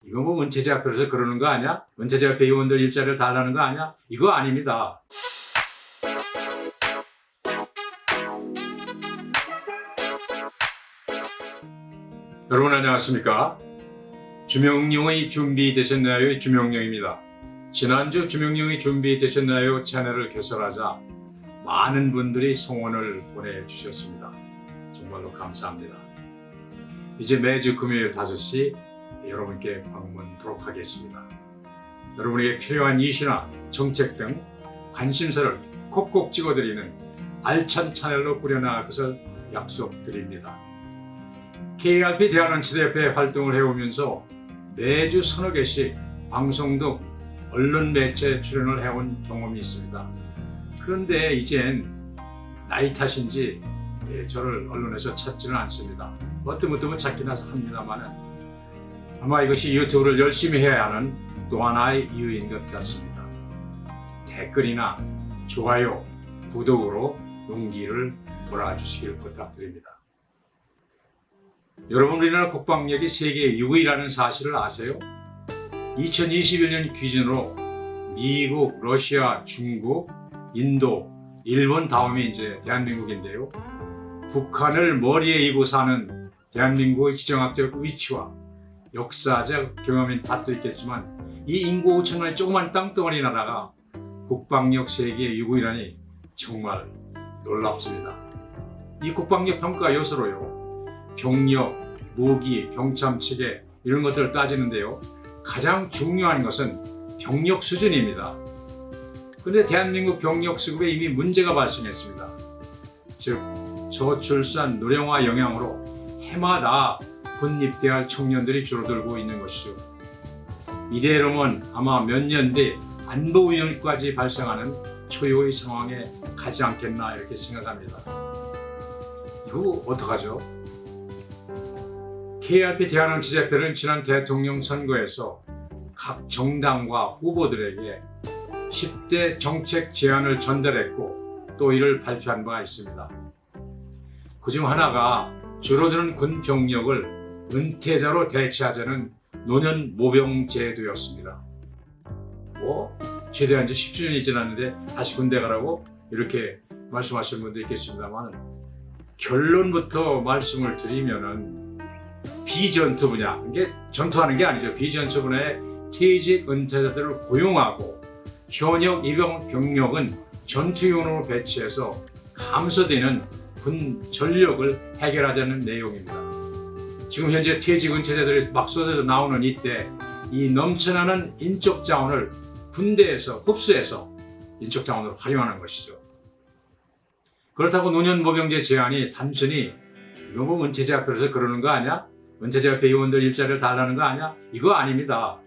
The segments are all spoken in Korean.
이거 뭐 은퇴제학회에서 그러는 거 아니야? 은퇴제학회 의원들 일자리를 달라는 거 아니야? 이거 아닙니다. 여러분 안녕하십니까? 주명용의 준비되셨나요? 주명용입니다. 지난주 주명용의 준비되셨나요? 채널을 개설하자 많은 분들이 송원을 보내주셨습니다. 정말로 감사합니다. 이제 매주 금요일 5시 여러분께 방문하도록 하겠습니다. 여러분에게 필요한 이슈나 정책 등 관심사를 콕콕 찍어드리는 알찬 채널로 꾸려나갈 것을 약속드립니다. KRP 대한원치대협회 활동을 해오면서 매주 서너 개씩 방송 등 언론 매체에 출연을 해온 경험이 있습니다. 그런데 이젠 나이 탓인지 저를 언론에서 찾지는 않습니다. 어떤 찾긴 합니다만 아마 이것이 유튜브를 열심히 해야 하는 또 하나의 이유인 것 같습니다. 댓글이나 좋아요, 구독으로 용기를 몰아주시길 부탁드립니다. 여러분, 우리나라 국방력이 세계 6위라는 사실을 아세요? 2021년 기준으로 미국, 러시아, 중국, 인도, 일본 다음이 이제 대한민국인데요. 북한을 머리에 이고 사는 대한민국의 지정학적 위치와 역사적 경험인 탓도 있겠지만 이 인구 5천만의 조그만 땅덩어리 나라가 국방력 세계 6위라니 정말 놀랍습니다. 이 국방력 평가 요소로요. 병력, 무기, 병참 체계 이런 것들을 따지는데요. 가장 중요한 것은 병력 수준입니다. 그런데 대한민국 병력 수급에 이미 문제가 발생했습니다. 즉 저출산 노령화 영향으로 해마다 군 입대할 청년들이 줄어들고 있는 것이죠. 이대로면 아마 몇 년 뒤 안보 위험까지 발생하는 초유의 상황에 가지 않겠나 이렇게 생각합니다. 이거 어떡하죠? KRP 대한원치대협회는 지난 대통령 선거에서 각 정당과 후보들에게 10대 정책 제안을 전달했고 또 이를 발표한 바가 있습니다. 그중 하나가 줄어드는 군 병력을 은퇴자로 대체하자는 노년 모병 제도였습니다. 제대한 지 10주년이 지났는데 다시 군대 가라고 이렇게 말씀하시는 분도 있겠습니다만 결론부터 말씀을 드리면은 비전투 분야, 이게 전투하는 게 아니죠. 비전투 분야에 퇴직 은퇴자들을 고용하고 현역 입영 병력은 전투용으로 배치해서 감소되는 군 전력을 해결하자는 내용입니다. 지금 현재 퇴직 은퇴자들이 막 쏟아져 나오는 이때 이 넘쳐나는 인적 자원을 군대에서 흡수해서 인적 자원으로 활용하는 것이죠. 그렇다고 노년 모병제 제안이 단순히 이거 뭐 은퇴제학회에서 그러는 거 아니야? 은퇴제학회 의원들 일자리를 달라는 거 아니야? 이거 아닙니다.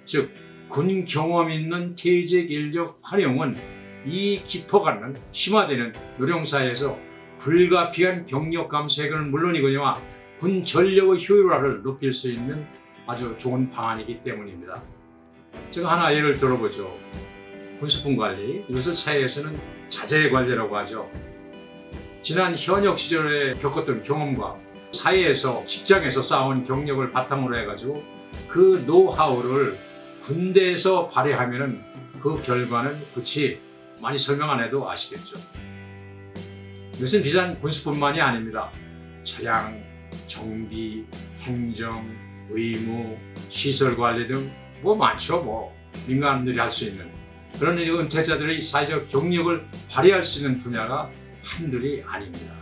즉 군 경험 있는 퇴직 인력 활용은 이 깊어가는 심화되는 노령사회에서 불가피한 병력 감소 해결은 물론이거니와 군 전력의 효율화를 높일 수 있는 아주 좋은 방안이기 때문입니다. 제가 하나 예를 들어보죠. 군수품 관리, 이것을 사회에서는 자재 관리라고 하죠. 지난 현역 시절에 겪었던 경험과 사회에서 직장에서 쌓아온 경력을 바탕으로 해가지고 그 노하우를 군대에서 발휘하면은 그 결과는 그치 많이 설명 안 해도 아시겠죠. 이것은 비단 군수뿐만이 아닙니다. 차량, 정비, 행정, 의무, 시설 관리 등 뭐 많죠. 민간인들이 할 수 있는 그런 은퇴자들의 사회적 경력을 발휘할 수 있는 분야가 한둘이 아닙니다.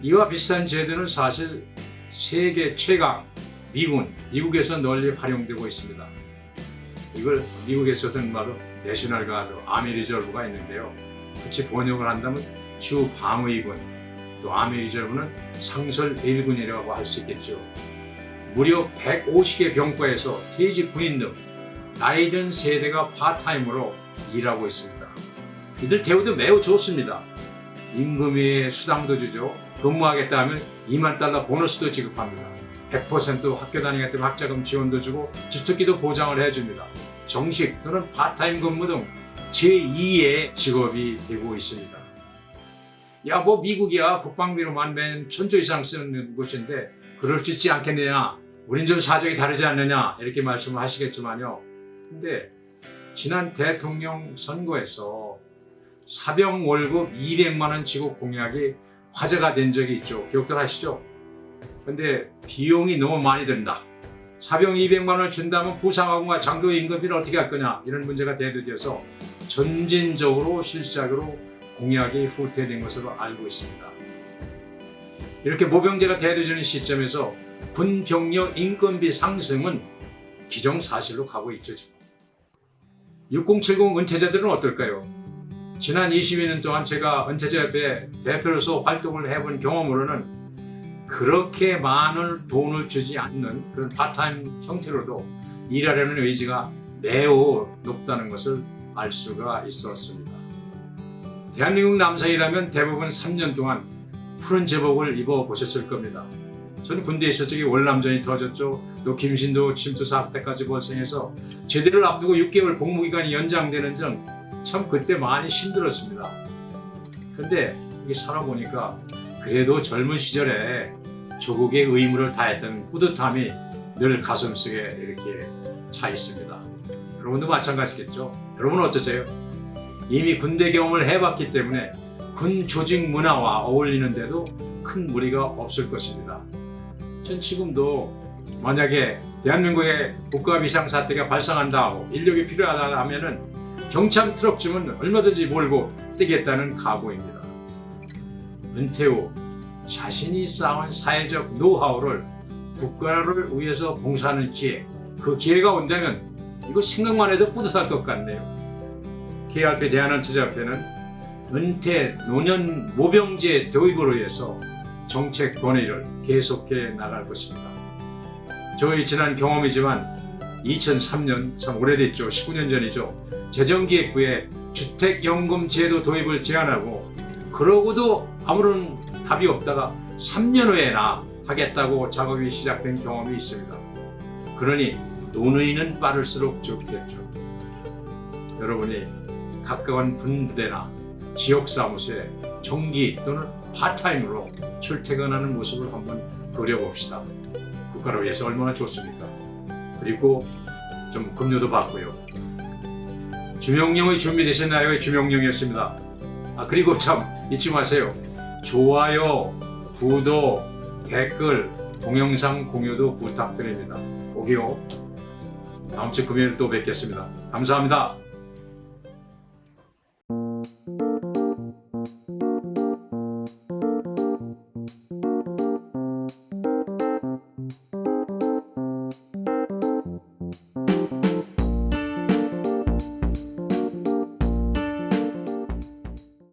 이와 비슷한 제도는 사실 세계 최강 미국에서 널리 활용되고 있습니다. 이걸 미국에서는 바로 내셔널 가드, 아미 리저브가 있는데요. 같이 번역을 한다면 주 방위군, 또 아미 리저브는 상설 일군이라고 할 수 있겠죠. 무려 150개 병과에서 퇴직 군인 등 나이 든 세대가 파타임으로 일하고 있습니다. 이들 대우도 매우 좋습니다. 임금위에 수당도 주죠. 근무하겠다 하면 $20,000 보너스도 지급합니다. 100% 학교 다니겠다 하면 학자금 지원도 주고 주특기도 보장을 해줍니다. 정식 또는 파타임 근무 등 제2의 직업이 되고 있습니다. 미국이야 국방비로만 매 1,000조 이상 쓰는 곳인데 그럴 수 있지 않겠느냐 우린 좀 사정이 다르지 않느냐 이렇게 말씀을 하시겠지만요. 근데 지난 대통령 선거에서 사병 월급 200만 원 지급 공약이 화제가 된 적이 있죠. 기억들 하시죠? 근데 비용이 너무 많이 든다. 사병 200만 원을 준다면 부상하고가 장교 임금비를 어떻게 할 거냐 이런 문제가 대두돼서 점진적으로 실질적으로 공약이 후퇴된 것으로 알고 있습니다. 이렇게 모병제가 대두되는 시점에서 군 병력 인건비 상승은 기정사실로 가고 있죠. 6070 은퇴자들은 어떨까요? 지난 22년 동안 제가 은퇴자협회 대표로서 활동을 해본 경험으로는 그렇게 많은 돈을 주지 않는 그런 파트타임 형태로도 일하려는 의지가 매우 높다는 것을 알 수가 있었습니다. 대한민국 남성이라면 대부분 3년 동안 푸른 제복을 입어보셨을 겁니다. 저는 군대에 있을 적에 월남전이 터졌죠. 또 김신도 침투 사태까지 발생해서 제대를 앞두고 6개월 복무기간이 연장되는 점 참 그때 많이 힘들었습니다. 근데 이게 살아보니까 그래도 젊은 시절에 조국의 의무를 다했던 뿌듯함이 늘 가슴속에 이렇게 차 있습니다. 여러분도 마찬가지겠죠? 여러분은 어떠세요? 이미 군대 경험을 해봤기 때문에 군 조직 문화와 어울리는데도 큰 무리가 없을 것입니다. 전 지금도 만약에 대한민국에 국가 비상사태가 발생한다 하고 인력이 필요하다 하면은 경참 트럭쯤은 얼마든지 몰고 뛰겠다는 각오입니다. 은퇴 후 자신이 쌓은 사회적 노하우를 국가를 위해서 봉사하는 기회, 그 기회가 온다면 이거 생각만 해도 뿌듯할 것 같네요. KRP 대한은퇴자협회는 은퇴 노년 모병제 도입으로 해서 정책 권위를 계속해 나갈 것입니다. 저희 지난 경험이지만 2003년 참 오래됐죠. 19년 전이죠. 재정기획부에 주택연금 제도 도입을 제안하고 그러고도 아무런 답이 없다가 3년 후에나 하겠다고 작업이 시작된 경험이 있습니다. 그러니 논의는 빠를수록 좋겠죠. 여러분이 가까운 군부대나 지역사무소에 정기 또는 파타임으로 출퇴근하는 모습을 한번 그려봅시다. 국가를 위해서 얼마나 좋습니까? 그리고 좀 급료도 받고요. 주명령이 준비되셨나요? 주명령이었습니다. 그리고 참 잊지 마세요. 좋아요, 구독, 댓글, 동영상 공유도 부탁드립니다. 오기요. 다음 주 금요일 또 뵙겠습니다. 감사합니다.